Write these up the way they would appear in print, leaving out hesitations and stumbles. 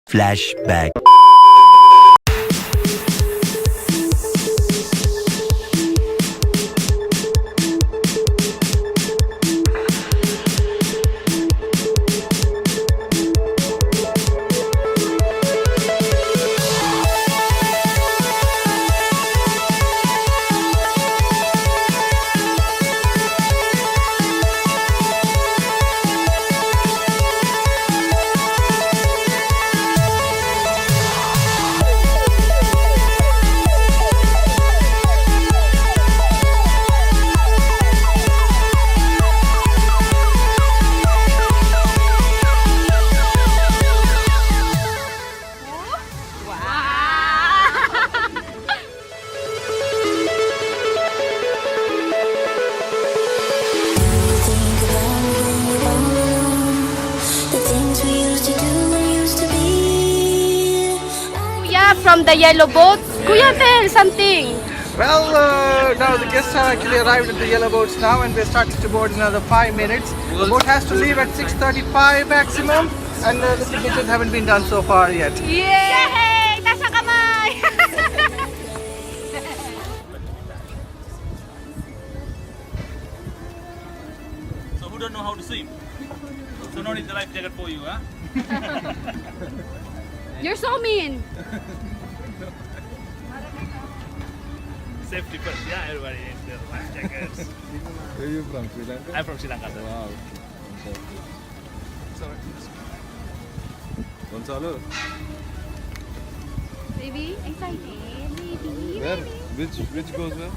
Flashback. From the yellow boat. Kuya, tell something. Well, now the guests have actually arrived at the yellow boats now, and they started to board in another 5 minutes. The boat has to leave at 6:35 maximum, and the signatures haven't been done so far yet. Yay! Nasa kamay! So who don't know how to swim? So no need the life jacket for you, huh? You're so mean. Safety first, yeah, everybody needs their life jackets. Where are you from? Sri Lanka? I'm from Sri Lanka, sir. Wow. Sorry. Gonzalo, Baby, excited. Baby. where? Which goes where?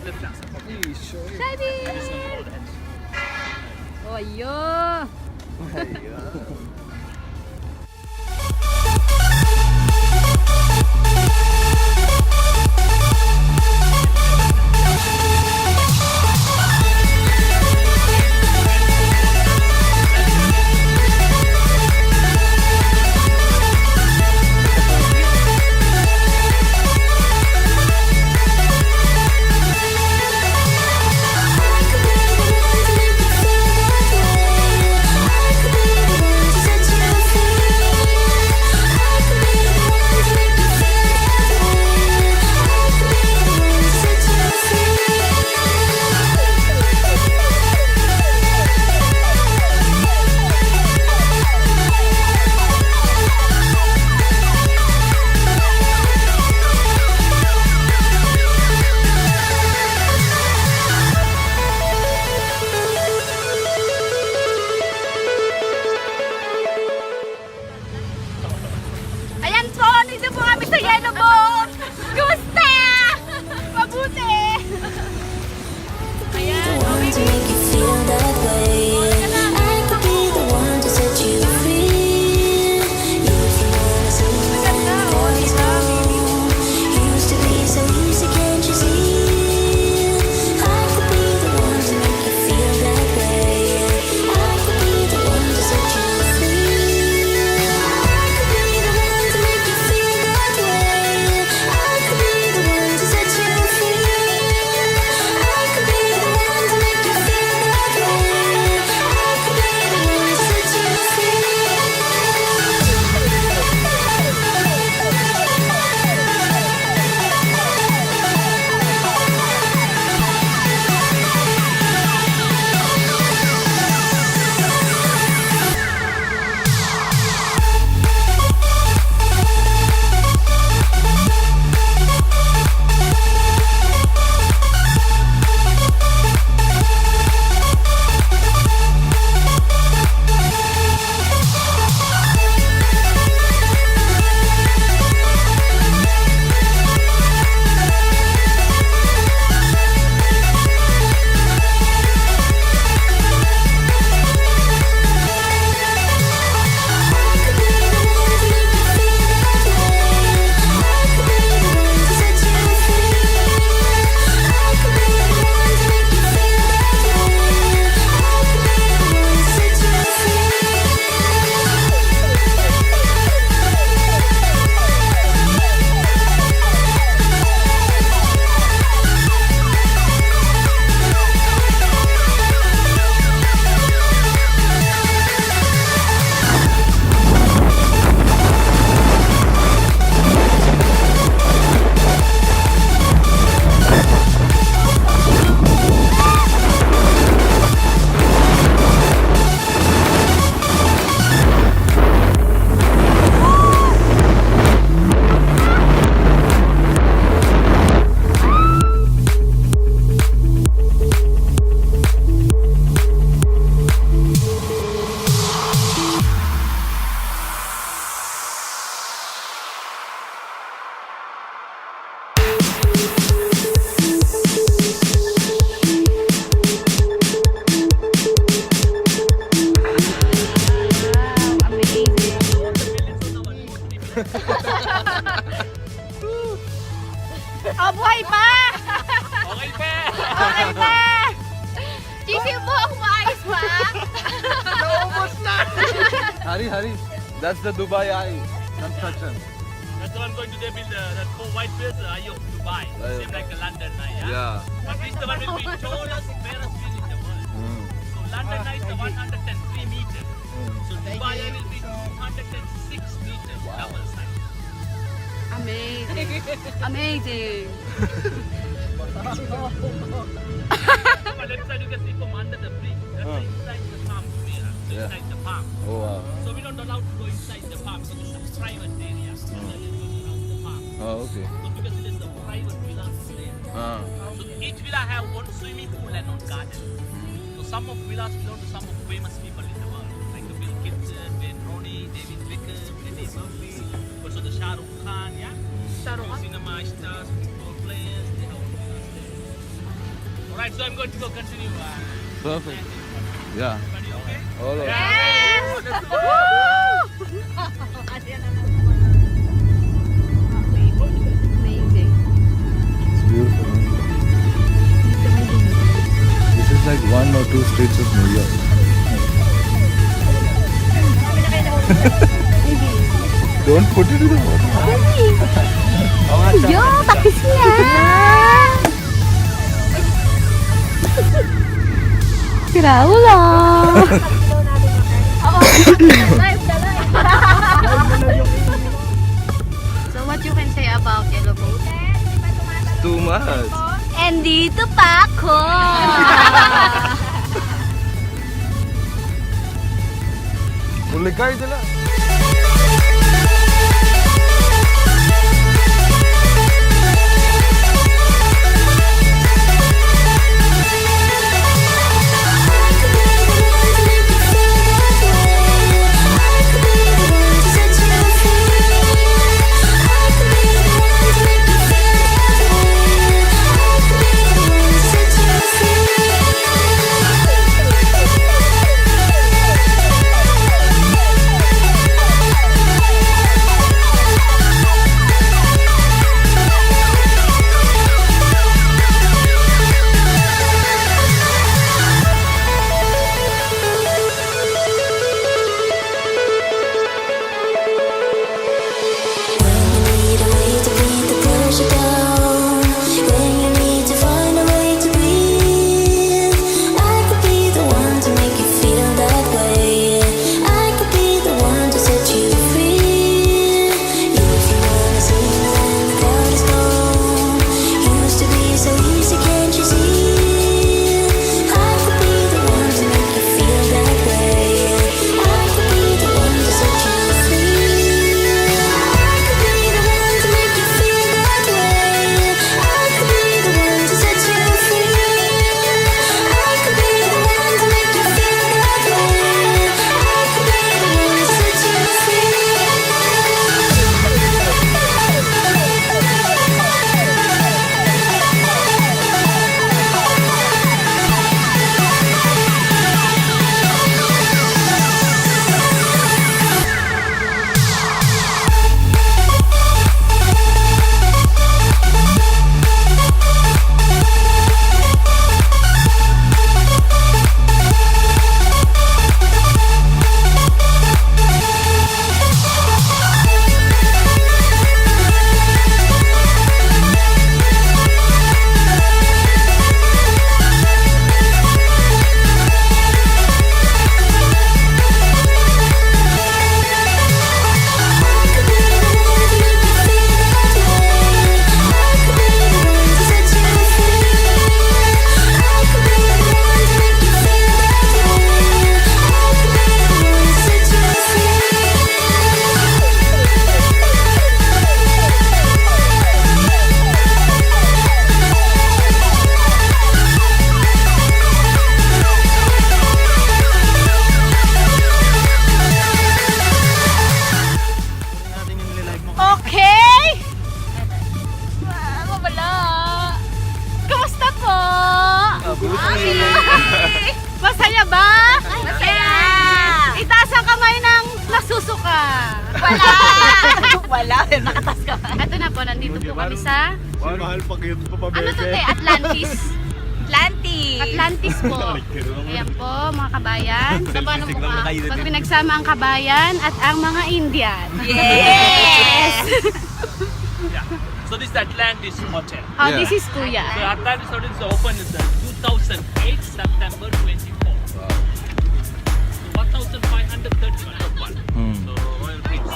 Left hand, sir. Please show it. Baby. Just don't hold the hands. Oh, yeah. Ayan po, dito po kami sa yellow boat. Gusta! Mabuti! Ayan, The one to make you feel that way. I could be the one to set you free. If you wanna see when boys go, used to be so easy, can't you see? I could be the one to make you feel that way. I could be the one to set you free. I could be the one to make you feel that way. I could be the one to set you free. I could be the one to make you feel that way. Oh, buhay pa! Okay pa! Okay pa! Isip mo ako maayos pa? Naubos na! Hari. That's the Dubai Eye construction. That's the one going to build that 4 white pillars, Eye of Dubai. Eye of- Same like the London Eye, yeah? Yeah. But this the one will be tallest Ferris wheel in the world. So London Eye is the 103 meters. So Dubai Eye will be 206 meters, double size. Amazing. Amazing. From the left side you can see from under the bridge. That's inside the palm tree, Yeah. inside the palm. Oh wow. So we don't allow to go inside the palm because it's a private area. So that is around the palm. Oh okay. So because it is a private villa there. So each villa have one swimming pool and one garden. So some of villas belong to some of famous people in the world, like the Bill Gibson, Wayne Rooney, David Beckham, Eddie Murphy, also the Shah Rukh Khan, yeah. Cinema stars, football players, they have all villas there. Alright, so I'm going to go continue. Perfect. Yeah. Everybody okay? All right. Yes! Amazing. It's beautiful. Man. This is like 1 or 2 streets of New York. Don't put it in the water. Yo, takis niya! Sira ulo! So what you can say about yellow boat? Too much. And dito pa ako! Ulikay sila. po, nandito po kami sa... Mahal pa kayo pa Ano to te? Atlantis. Atlantis. Atlantis po. Ayan po, mga kabayan. Pag pinagsama ang kabayan at ang mga Indian. Yes! Yeah. So this is the Atlantis Hotel. Oh, Yeah. this is Kuya. So Atlantis Hotel is open in the 2008 September 24. So 1,531 So Royal Prince.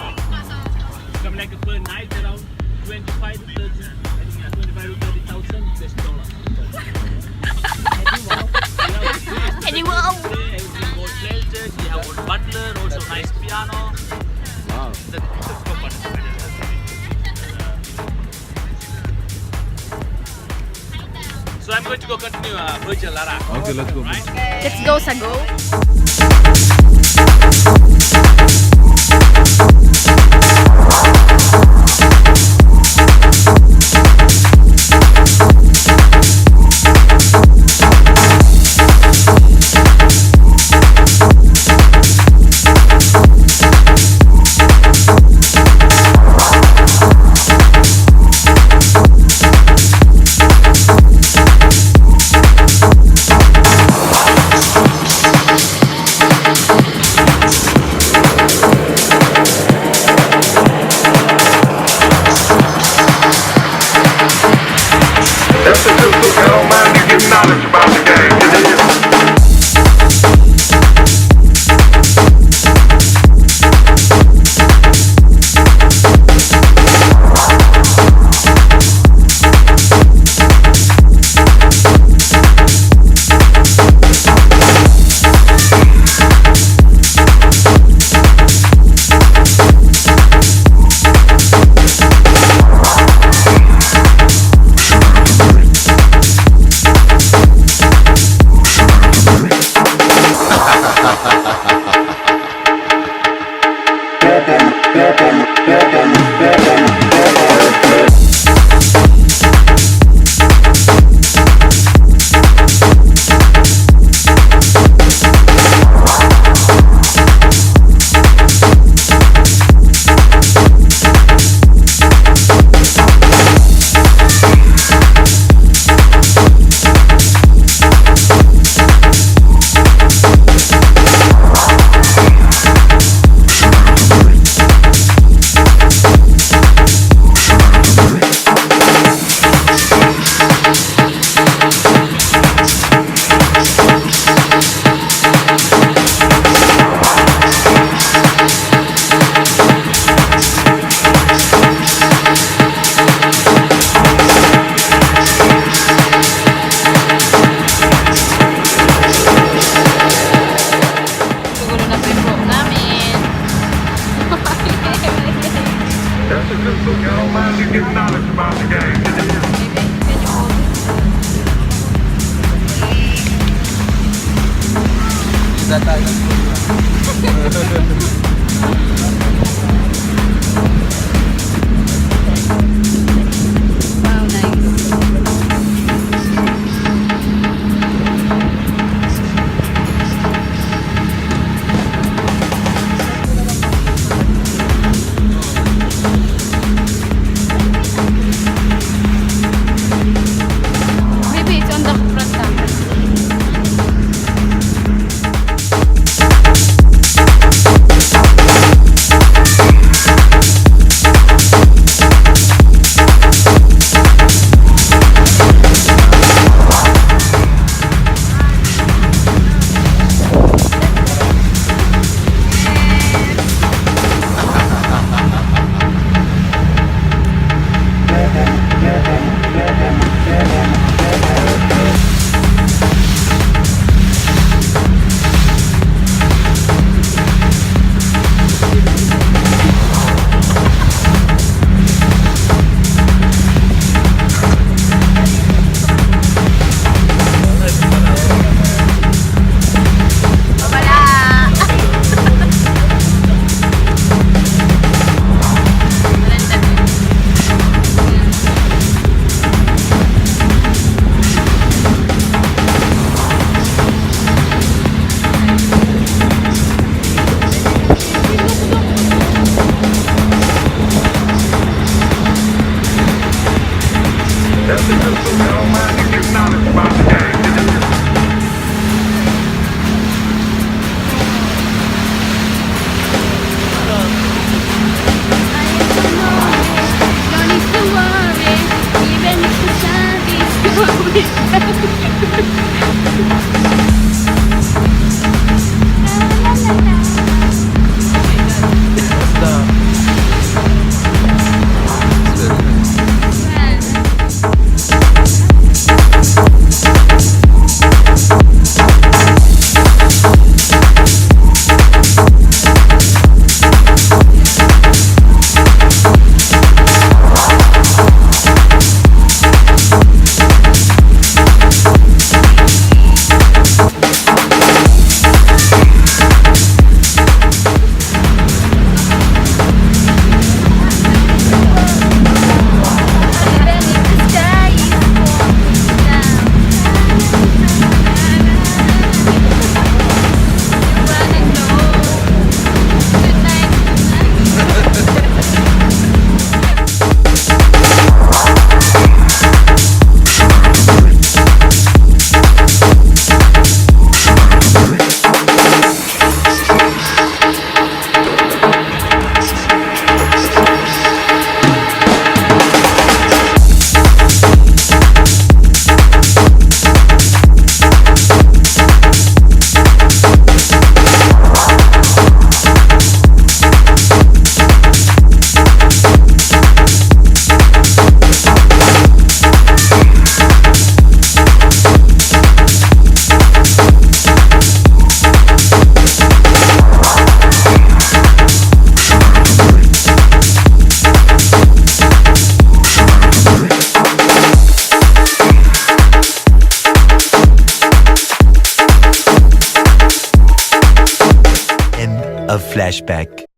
Come like per night around 25 to 30, I think, yeah, 25 to 30,000 US dollars. Anyone? Everything gold plated. You have a butler, also nice piano. Wow. That's proper. So I'm going to go continue Rachelle, Lara. Okay, let's go. Right? Let's go sa go. That's the truth, look, I don't mind you getting knowledge about the game. That's the truth, look, I don't mind you getting knowledge about the game. Wow, nice. Maybe it's on the front camera. Tell man to give knowledge about the game. Don't need to worry, even if the sun is going Of flashback.